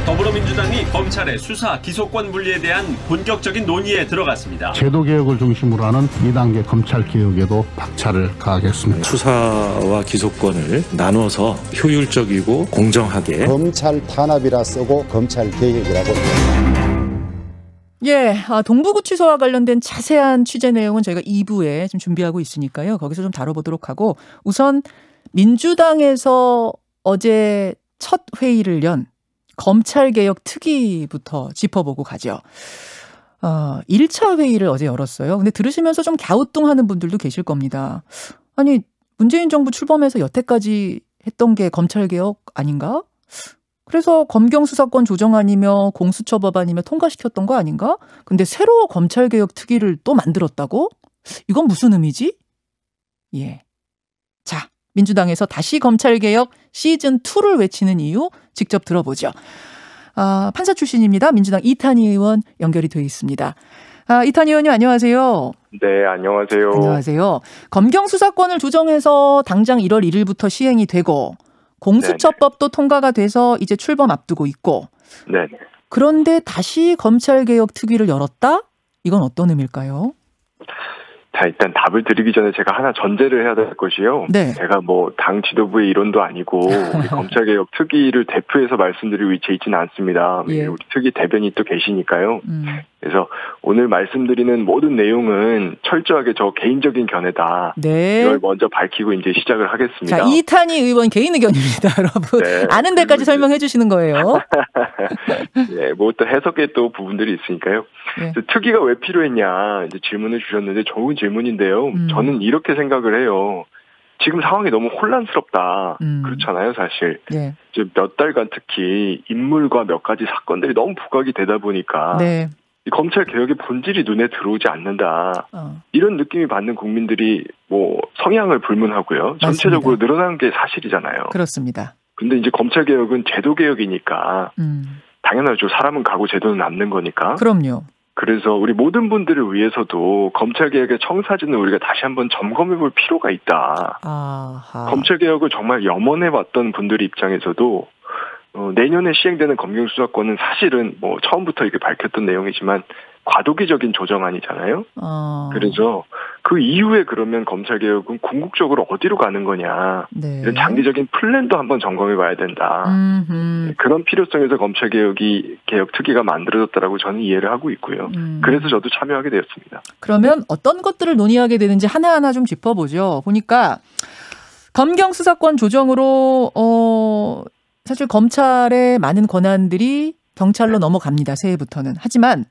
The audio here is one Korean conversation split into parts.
더불어민주당이 검찰의 수사 기소권 분리에 대한 본격적인 논의에 들어갔습니다. 제도 개혁을 중심으로 하는 2단계 검찰 개혁에도 박차를 가하겠습니다. 수사와 기소권을 나눠서 효율적이고 공정하게. 검찰 탄압이라 쓰고 검찰 개혁이라고. 예, 동부구치소와 관련된 자세한 취재 내용은 저희가 2부에 지금 준비하고 있으니까요. 거기서 좀 다뤄보도록 하고, 우선 민주당에서 어제 첫 회의를 연 검찰개혁 특위부터 짚어보고 가죠. 1차 회의를 어제 열었어요. 근데 들으시면서 좀 갸우뚱하는 분들도 계실 겁니다. 아니, 문재인 정부 출범해서 여태까지 했던 게 검찰개혁 아닌가? 그래서 검경수사권 조정안이며 공수처법안이며 통과시켰던 거 아닌가? 근데 새로 검찰개혁 특위를 또 만들었다고? 이건 무슨 의미지? 예. 자, 민주당에서 다시 검찰개혁 시즌2를 외치는 이유 직접 들어보죠. 판사 출신입니다. 민주당 이탄희 의원 연결이 되어 있습니다. 이탄희 의원님 안녕하세요. 네, 안녕하세요. 안녕하세요. 검경수사권을 조정해서 당장 1월 1일부터 시행이 되고 공수처법도 통과가 돼서 이제 출범 앞두고 있고. 네. 그런데 다시 검찰개혁 특위를 열었다? 이건 어떤 의미일까요? 자, 일단 답을 드리기 전에 제가 하나 전제를 해야 될 것이요. 네. 제가 뭐 당 지도부의 일원도 아니고 우리 검찰개혁 특위를 대표해서 말씀드릴 위치에 있지는 않습니다. 예. 우리 특위 대변인이 또 계시니까요. 그래서 오늘 말씀드리는 모든 내용은 철저하게 저 개인적인 견해다. 네. 이걸 먼저 밝히고 이제 시작을 하겠습니다. 자, 이탄희 의원 개인 의견입니다, 여러분. 네. 아는 데까지 설명해 주시는 거예요. 네, 뭐 또 해석의 또 부분들이 있으니까요. 네. 특위가 왜 필요했냐 이제 질문을 주셨는데 좋은 질문인데요. 저는 이렇게 생각을 해요. 지금 상황이 너무 혼란스럽다. 그렇잖아요, 사실. 네. 이제 몇 달간 특히 인물과 몇 가지 사건들이 너무 부각이 되다 보니까 네. 이 검찰 개혁의 본질이 눈에 들어오지 않는다. 이런 느낌이 받는 국민들이 뭐 성향을 불문하고요. 전체적으로 늘어나는 게 사실이잖아요. 그렇습니다. 근데 이제 검찰 개혁은 제도 개혁이니까 당연하죠. 사람은 가고 제도는 남는 거니까. 그럼요. 그래서 우리 모든 분들을 위해서도 검찰개혁의 청사진을 우리가 다시 한번 점검해 볼 필요가 있다. 아하. 검찰개혁을 정말 염원해왔던 분들 입장에서도 내년에 시행되는 검경수사권은 사실은 뭐 처음부터 이렇게 밝혔던 내용이지만 과도기적인 조정안이잖아요. 그래서 그 이후에 그러면 검찰개혁은 궁극적으로 어디로 가는 거냐. 네. 이런 장기적인 플랜도 한번 점검해 봐야 된다. 그런 필요성에서 검찰개혁 특위가 만들어졌다라고 저는 이해를 하고 있고요. 그래서 저도 참여하게 되었습니다. 그러면 어떤 것들을 논의하게 되는지 하나하나 좀 짚어보죠. 보니까 검경수사권 조정으로 사실 검찰의 많은 권한들이 경찰로 넘어갑니다. 새해부터는. 하지만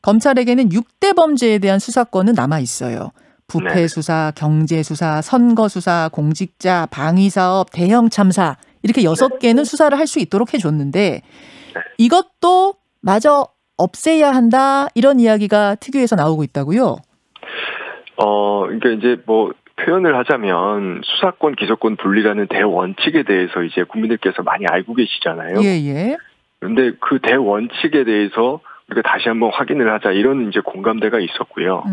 검찰에게는 6대 범죄에 대한 수사권은 남아 있어요. 부패 수사, 경제 수사, 선거 수사, 공직자, 방위 사업, 대형 참사 이렇게 6개는 수사를 할 수 있도록 해줬는데 이것도 마저 없애야 한다 이런 이야기가 특위에서 나오고 있다고요? 그러니까 이제 뭐 표현을 하자면 수사권, 기소권 분리라는 대원칙에 대해서 이제 국민들께서 많이 알고 계시잖아요. 예. 그런데 그 대원칙에 대해서 우리가 다시 한번 확인을 하자 이런 이제 공감대가 있었고요.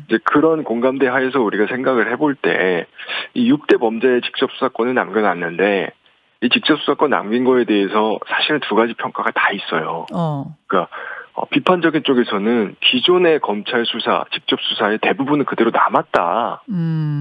이제 그런 공감대 하에서 우리가 생각을 해볼 때 이 6대 범죄의 직접 수사권을 남겨놨는데 이 직접 수사권 남긴 거에 대해서 사실은 두 가지 평가가 다 있어요. 그러니까 비판적인 쪽에서는 기존의 검찰 수사, 직접 수사의 대부분은 그대로 남았다.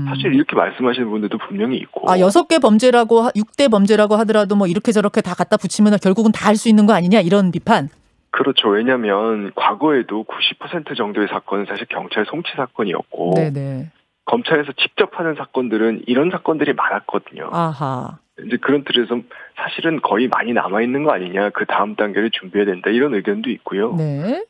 사실 이렇게 말씀하시는 분들도 분명히 있고. 6개 범죄라고 6대 범죄라고 하더라도 뭐 이렇게 저렇게 다 갖다 붙이면 결국은 다 할 수 있는 거 아니냐 이런 비판. 그렇죠. 왜냐하면 과거에도 90% 정도의 사건은 사실 경찰 송치 사건이었고 네네. 검찰에서 직접 하는 사건들은 이런 사건들이 많았거든요. 아하. 이제 그런 틀에서 사실은 거의 많이 남아있는 거 아니냐. 그 다음 단계를 준비해야 된다. 이런 의견도 있고요. 네.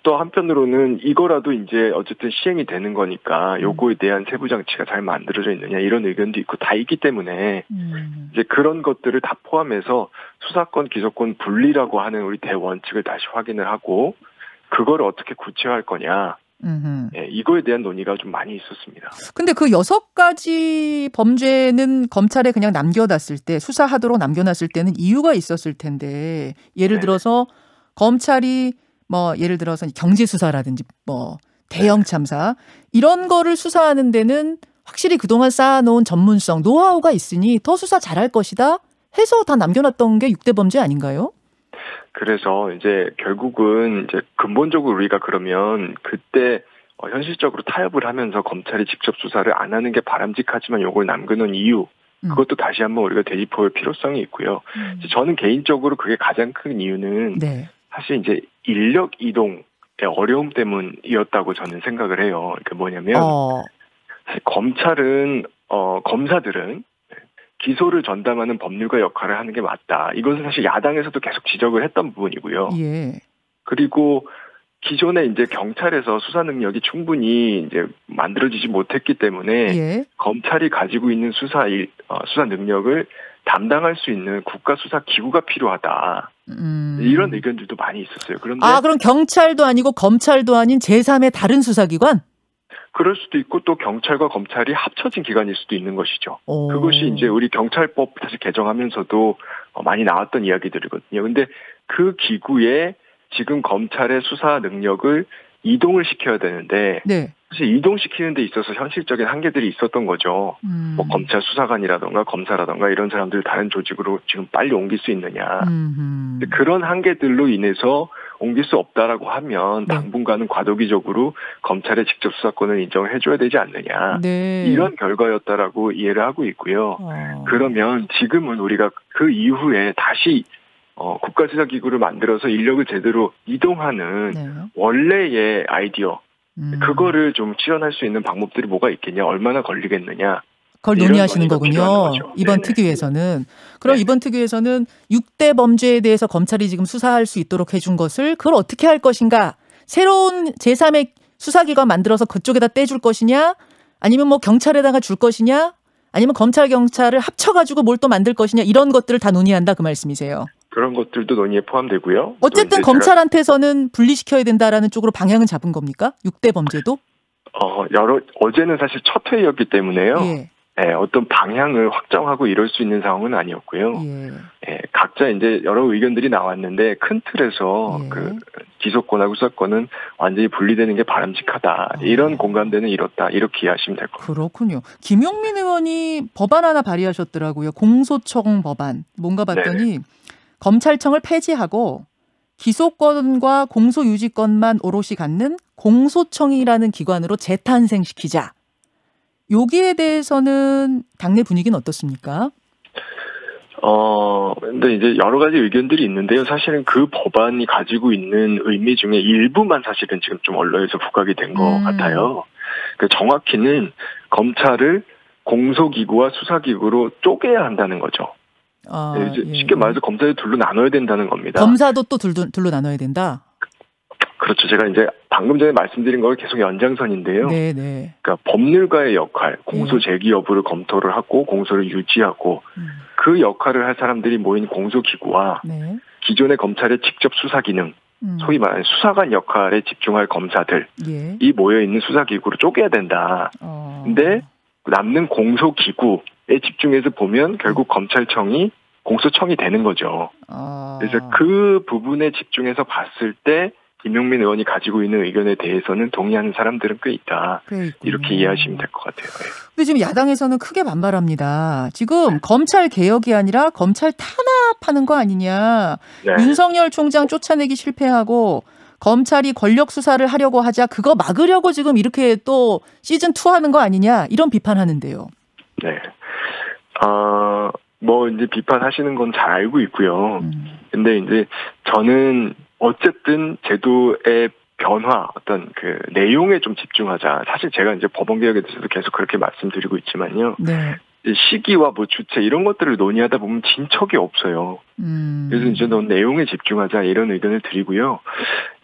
또 한편으로는 이거라도 이제 어쨌든 시행이 되는 거니까 요거에 대한 세부 장치가 잘 만들어져 있느냐 이런 의견도 있고 다 있기 때문에 이제 그런 것들을 다 포함해서 수사권, 기소권 분리라고 하는 우리 대원칙을 다시 확인을 하고 그거를 어떻게 구체화할 거냐. 네, 이거에 대한 논의가 좀 많이 있었습니다. 근데 그 6가지 범죄는 검찰에 그냥 남겨놨을 때 수사하도록 남겨놨을 때는 이유가 있었을 텐데 예를 들어서 검찰이 뭐 예를 들어서 경제 수사라든지 뭐 대형 참사 이런 거를 수사하는 데는 확실히 그동안 쌓아놓은 전문성, 노하우가 있으니 더 수사 잘할 것이다 해서 다 남겨놨던 게 6대 범죄 아닌가요? 그래서 이제 결국은 이제 근본적으로 우리가 그러면 그때 현실적으로 타협을 하면서 검찰이 직접 수사를 안 하는 게 바람직하지만 요걸 남겨놓은 이유, 그것도 다시 한번 우리가 되짚어볼 필요성이 있고요. 저는 개인적으로 그게 가장 큰 이유는 네. 사실 이제 인력 이동의 어려움 때문이었다고 저는 생각을 해요. 그게 뭐냐면 사실 검찰은 검사들은 기소를 전담하는 법률가 역할을 하는 게 맞다. 이것은 사실 야당에서도 계속 지적을 했던 부분이고요. 예. 그리고 기존에 이제 경찰에서 수사 능력이 충분히 이제 만들어지지 못했기 때문에 예. 검찰이 가지고 있는 수사 능력을 담당할 수 있는 국가 수사 기구가 필요하다. 이런 의견들도 많이 있었어요. 그런데 그럼 경찰도 아니고 검찰도 아닌 제3의 다른 수사기관? 그럴 수도 있고 또 경찰과 검찰이 합쳐진 기관일 수도 있는 것이죠. 그것이 이제 우리 경찰법 다시 개정하면서도 많이 나왔던 이야기들이거든요. 근데 그 기구에 지금 검찰의 수사 능력을 이동을 시켜야 되는데 네. 사실 이동시키는 데 있어서 현실적인 한계들이 있었던 거죠. 뭐 검찰 수사관이라던가 검사라던가 이런 사람들 다른 조직으로 지금 빨리 옮길 수 있느냐. 그런 한계들로 인해서 옮길 수 없다라고 하면 당분간은 과도기적으로 검찰의 직접 수사권을 인정을 해줘야 되지 않느냐. 네. 이런 결과였다라고 이해를 하고 있고요. 그러면 지금은 우리가 그 이후에 다시 국가수사기구를 만들어서 인력을 제대로 이동하는 네. 원래의 아이디어, 그거를 좀 실현할 수 있는 방법들이 뭐가 있겠냐, 얼마나 걸리겠느냐. 그걸 논의하시는 거군요. 이번 네네. 특위에서는. 그럼 네. 이번 특위에서는 6대 범죄에 대해서 검찰이 지금 수사할 수 있도록 해준 것을 그걸 어떻게 할 것인가. 새로운 제3의 수사기관 만들어서 그쪽에다 떼줄 것이냐, 아니면 뭐 경찰에다가 줄 것이냐, 아니면 검찰 경찰을 합쳐가지고 뭘 또 만들 것이냐, 이런 것들을 다 논의한다 그 말씀이세요. 그런 것들도 논의에 포함되고요. 어쨌든 검찰한테서는 분리시켜야 된다라는 쪽으로 방향은 잡은 겁니까? 6대 범죄도? 어제는 사실 첫 회의였기 때문에요. 예. 네, 어떤 방향을 확정하고 이럴 수 있는 상황은 아니었고요. 예. 각자 이제 여러 의견들이 나왔는데 큰 틀에서 예. 그 기소권하고 수사권은 완전히 분리되는 게 바람직하다. 이런 공감대는 이렇다. 이렇게 이해하시면 될 것 같아요. 그렇군요. 김용민 의원이 법안 하나 발의하셨더라고요. 공소청 법안. 뭔가 봤더니 네네. 검찰청을 폐지하고 기소권과 공소유지권만 오롯이 갖는 공소청이라는 기관으로 재탄생시키자. 여기에 대해서는 당내 분위기는 어떻습니까? 근데 이제 여러 가지 의견들이 있는데요. 사실은 그 법안이 가지고 있는 의미 중에 일부만 사실은 지금 좀 언론에서 부각이 된 것 같아요. 그러니까 정확히는 검찰을 공소기구와 수사기구로 쪼개야 한다는 거죠. 이제 쉽게 말해서 검사를 둘로 나눠야 된다는 겁니다. 검사도 또 둘로 나눠야 된다? 그렇죠. 제가 이제 방금 전에 말씀드린 걸 계속 연장선인데요. 네네. 그러니까 법률가의 역할, 공소 제기 여부를 검토를 하고 공소를 유지하고 그 역할을 할 사람들이 모인 공소기구와 네. 기존의 검찰의 직접 수사 기능, 소위 말하는 수사관 역할에 집중할 검사들이 예. 모여있는 수사기구로 쪼개야 된다. 근데 남는 공소기구에 집중해서 보면 결국 검찰청이 공소청이 되는 거죠. 그래서 그 부분에 집중해서 봤을 때 김용민 의원이 가지고 있는 의견에 대해서는 동의하는 사람들은 꽤 있다. 이렇게 이해하시면 될 것 같아요. 근데 지금 야당에서는 크게 반발합니다. 지금 검찰 개혁이 아니라 검찰 탄압하는 거 아니냐. 네. 윤석열 총장 쫓아내기 실패하고 검찰이 권력 수사를 하려고 하자 그거 막으려고 지금 이렇게 또 시즌2 하는 거 아니냐. 이런 비판하는데요. 네. 뭐 이제 비판하시는 건 잘 알고 있고요. 근데 이제 저는 어쨌든 제도의 변화, 어떤 그 내용에 좀 집중하자. 사실 제가 이제 법원 개혁에 대해서도 계속 그렇게 말씀드리고 있지만요. 네. 시기와 뭐 주체 이런 것들을 논의하다 보면 진척이 없어요. 그래서 이제 넌 내용에 집중하자 이런 의견을 드리고요.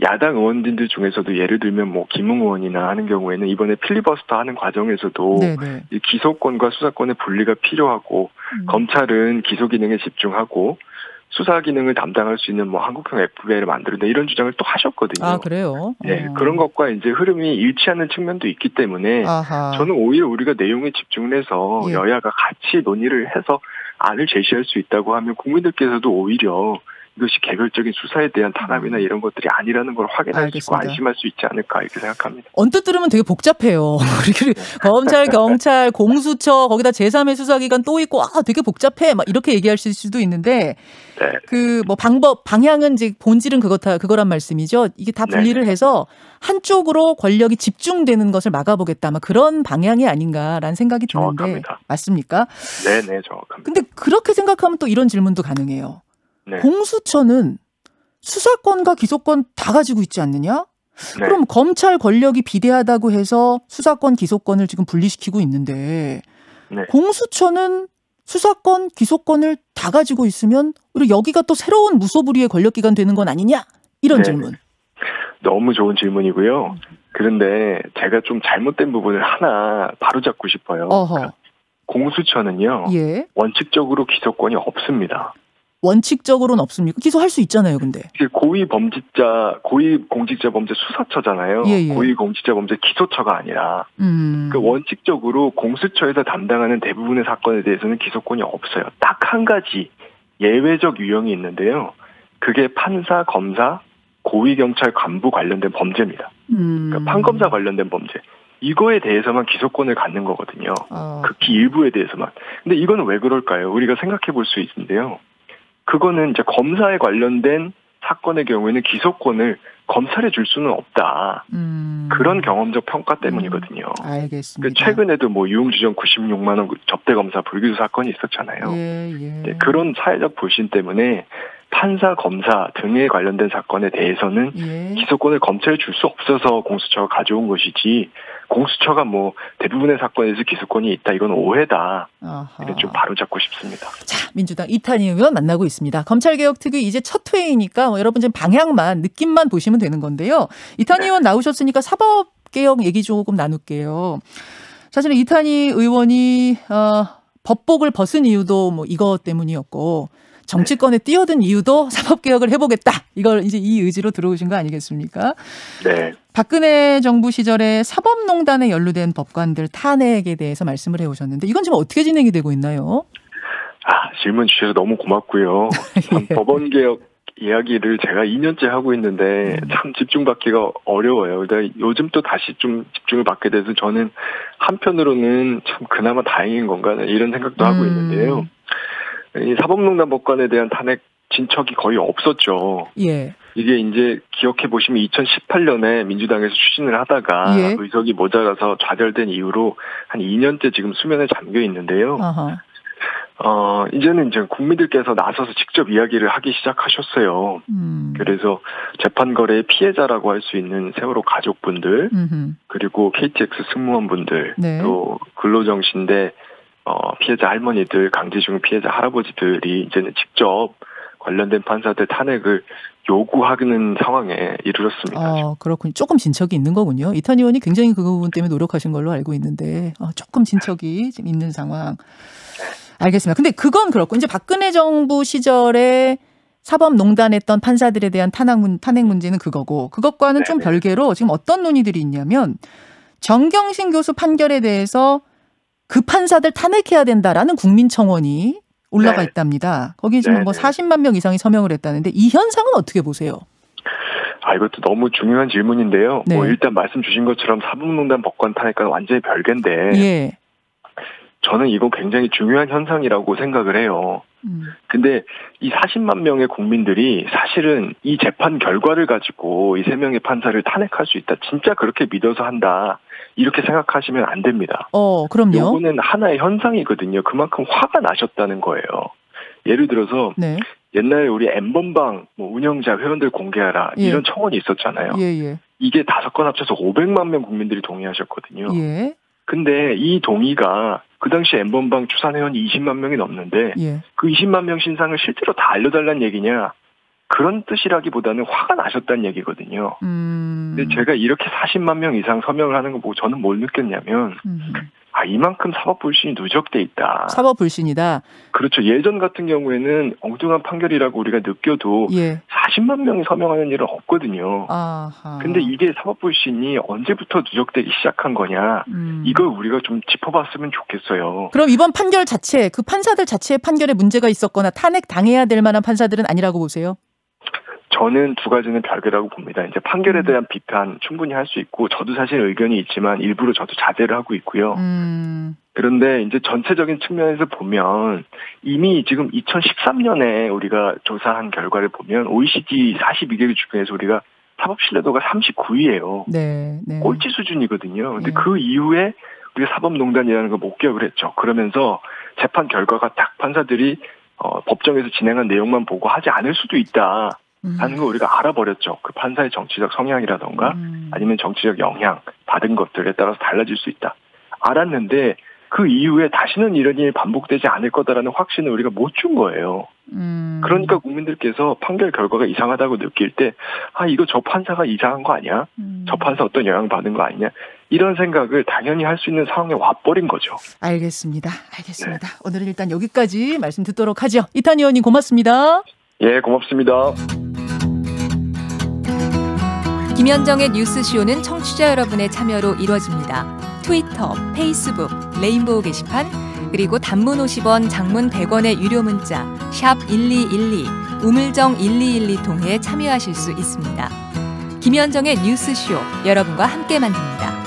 야당 의원님들 중에서도 예를 들면 뭐 김웅 의원이나 하는 경우에는 이번에 필리버스터 하는 과정에서도 네네. 이 기소권과 수사권의 분리가 필요하고 검찰은 기소 기능에 집중하고 수사 기능을 담당할 수 있는 뭐 한국형 FBI를 만들었다 이런 주장을 또 하셨거든요. 아, 그래요? 네, 그런 것과 이제 흐름이 일치하는 측면도 있기 때문에 아하. 저는 오히려 우리가 내용에 집중을 해서 예. 여야가 같이 논의를 해서 안을 제시할 수 있다고 하면 국민들께서도 오히려 이것이 개별적인 수사에 대한 탄압이나 이런 것들이 아니라는 걸 확인할 수 있고 알겠습니다. 안심할 수 있지 않을까 이렇게 생각합니다. 언뜻 들으면 되게 복잡해요. 검찰, 경찰, 공수처, 거기다 제3의 수사기관 또 있고, 되게 복잡해. 막 이렇게 얘기하실 수도 있는데, 네. 그 뭐 방향은 이제 본질은 그거란 말씀이죠. 이게 다 분리를 해서 한쪽으로 권력이 집중되는 것을 막아보겠다. 막 그런 방향이 아닌가라는 생각이 드는데, 정확합니다. 맞습니까? 네, 정확합니다. 근데 그렇게 생각하면 또 이런 질문도 가능해요. 네. 공수처는 수사권과 기소권 다 가지고 있지 않느냐? 네. 그럼 검찰 권력이 비대하다고 해서 수사권, 기소권을 지금 분리시키고 있는데 네. 공수처는 수사권, 기소권을 다 가지고 있으면 우리 여기가 또 새로운 무소불위의 권력기관 되는 건 아니냐? 이런 네. 질문. 너무 좋은 질문이고요. 그런데 제가 좀 잘못된 부분을 하나 바로잡고 싶어요. 어허. 공수처는요. 예. 원칙적으로 기소권이 없습니다. 원칙적으로는 없습니까? 기소할 수 있잖아요, 근데. 고위공직자범죄 수사처잖아요. 예. 고위공직자범죄 기소처가 아니라 그 원칙적으로 공수처에서 담당하는 대부분의 사건에 대해서는 기소권이 없어요. 딱 한 가지 예외적 유형이 있는데요. 그게 판사, 검사, 고위경찰 간부 관련된 범죄입니다. 그러니까 판검사 관련된 범죄. 이거에 대해서만 기소권을 갖는 거거든요. 극히 일부에 대해서만. 근데 이거는 왜 그럴까요? 우리가 생각해 볼 수 있는데요. 그거는 이제 검사에 관련된 사건의 경우에는 기소권을 검찰에 줄 수는 없다. 그런 경험적 평가 때문이거든요. 알겠습니다. 최근에도 유흥주점 96만 원 접대 검사 불기소 사건이 있었잖아요. 예. 네, 그런 사회적 불신 때문에 판사, 검사 등에 관련된 사건에 대해서는 기소권을 검찰에 줄 수 없어서 공수처가 가져온 것이지 공수처가 대부분의 사건에서 기소권이 있다. 이건 오해다. 이렇게 좀 바로잡고 싶습니다. 자, 민주당 이탄희 의원 만나고 있습니다. 검찰개혁특위 이제 첫 회의니까 여러분 좀 방향만 느낌만 보시면 되는 건데요. 이탄희 의원 나오셨으니까 사법개혁 얘기 조금 나눌게요. 사실은 이탄희 의원이 법복을 벗은 이유도 이것 때문이었고 정치권에 뛰어든 이유도 사법개혁을 해보겠다. 이걸 이제 이 의지로 들어오신 거 아니겠습니까? 네. 박근혜 정부 시절에 사법농단에 연루된 법관들 탄핵에 대해서 말씀을 해오셨는데 이건 지금 어떻게 진행이 되고 있나요? 질문 주셔서 너무 고맙고요. 참 법원개혁 이야기를 제가 2년째 하고 있는데 참 집중받기가 어려워요. 근데 요즘 또 다시 좀 집중을 받게 돼서 저는 한편으로는 참 그나마 다행인 건가 이런 생각도 하고 있는데요. 이 사법농단 법관에 대한 탄핵 진척이 거의 없었죠. 예. 이게 이제 기억해 보시면 2018년에 민주당에서 추진을 하다가 의석이 모자라서 좌절된 이후로 한 2년째 지금 수면에 잠겨 있는데요. 이제는 이제 국민들께서 나서서 직접 이야기를 하기 시작하셨어요. 그래서 재판 거래의 피해자라고 할 수 있는 세월호 가족분들, 그리고 KTX 승무원분들, 또 근로정신대 피해자 할머니들, 강제징용 피해자 할아버지들이 이제는 직접 관련된 판사들 탄핵을 요구하는 상황에 이르렀습니다. 그렇군요. 조금 진척이 있는 거군요. 이탄희 의원이 굉장히 그 부분 때문에 노력하신 걸로 알고 있는데 조금 진척이 지금 있는 상황. 알겠습니다. 근데 그건 그렇고 이제 박근혜 정부 시절에 사법농단했던 판사들에 대한 탄핵 문제는 그거고 그것과는 좀 별개로 지금 어떤 논의들이 있냐면 정경심 교수 판결에 대해서 그 판사들 탄핵해야 된다라는 국민청원이 올라가 있답니다. 거기 지금 40만 명 이상이 서명을 했다는데 이 현상은 어떻게 보세요? 이것도 너무 중요한 질문인데요. 일단 말씀 주신 것처럼 사법농단 법관 탄핵과는 완전히 별개인데 저는 이거 굉장히 중요한 현상이라고 생각을 해요. 근데 이 40만 명의 국민들이 사실은 이 재판 결과를 가지고 이 3명의 판사를 탄핵할 수 있다. 진짜 그렇게 믿어서 한다. 이렇게 생각하시면 안 됩니다. 그럼요. 이거는 하나의 현상이거든요. 그만큼 화가 나셨다는 거예요. 예를 들어서 옛날에 우리 N번방 운영자 회원들 공개하라 이런 청원이 있었잖아요. 이게 5건 합쳐서 500만 명 국민들이 동의하셨거든요. 근데 이 동의가 그 당시 N번방 추산 회원이 20만 명이 넘는데 그 20만 명 신상을 실제로 다 알려달라는 얘기냐? 그런 뜻이라기보다는 화가 나셨다는 얘기거든요. 근데 제가 이렇게 40만 명 이상 서명을 하는 거 보고 저는 뭘 느꼈냐면 이만큼 사법 불신이 누적돼 있다. 사법 불신이다. 그렇죠. 예전 같은 경우에는 엉뚱한 판결이라고 우리가 느껴도 40만 명이 서명하는 일은 없거든요. 근데 이게 사법 불신이 언제부터 누적되기 시작한 거냐. 이걸 우리가 좀 짚어봤으면 좋겠어요. 그럼 이번 판결 자체, 그 판사들 자체의 판결에 문제가 있었거나 탄핵 당해야 될 만한 판사들은 아니라고 보세요? 저는 두 가지는 별개라고 봅니다. 이제 판결에 대한 비판 충분히 할 수 있고, 저도 사실 의견이 있지만 일부러 저도 자제를 하고 있고요. 그런데 이제 전체적인 측면에서 보면 이미 지금 2013년에 우리가 조사한 결과를 보면 OECD 42개국 중에서 우리가 사법 신뢰도가 39위예요. 네. 꼴찌 수준이거든요. 근데 그 이후에 우리가 사법농단이라는 걸 목격을 했죠. 그러면서 재판 결과가 딱 판사들이 법정에서 진행한 내용만 보고 하지 않을 수도 있다. 하는 걸 우리가 알아버렸죠. 그 판사의 정치적 성향이라던가 아니면 정치적 영향 받은 것들에 따라서 달라질 수 있다. 알았는데 그 이후에 다시는 이런 일이 반복되지 않을 거다라는 확신을 우리가 못 준 거예요. 그러니까 국민들께서 판결 결과가 이상하다고 느낄 때 이거 저 판사가 이상한 거 아니야? 저 판사 어떤 영향 받은 거 아니냐? 이런 생각을 당연히 할 수 있는 상황에 와버린 거죠. 알겠습니다. 네. 오늘은 일단 여기까지 말씀 듣도록 하죠. 이탄 의원님 고맙습니다. 예, 고맙습니다. 김현정의 뉴스쇼는 청취자 여러분의 참여로 이루어집니다. 트위터, 페이스북, 레인보우 게시판, 그리고 단문 50원, 장문 100원의 유료 문자 샵 1212, 우물정 1212 통해 참여하실 수 있습니다. 김현정의 뉴스쇼, 여러분과 함께 만듭니다.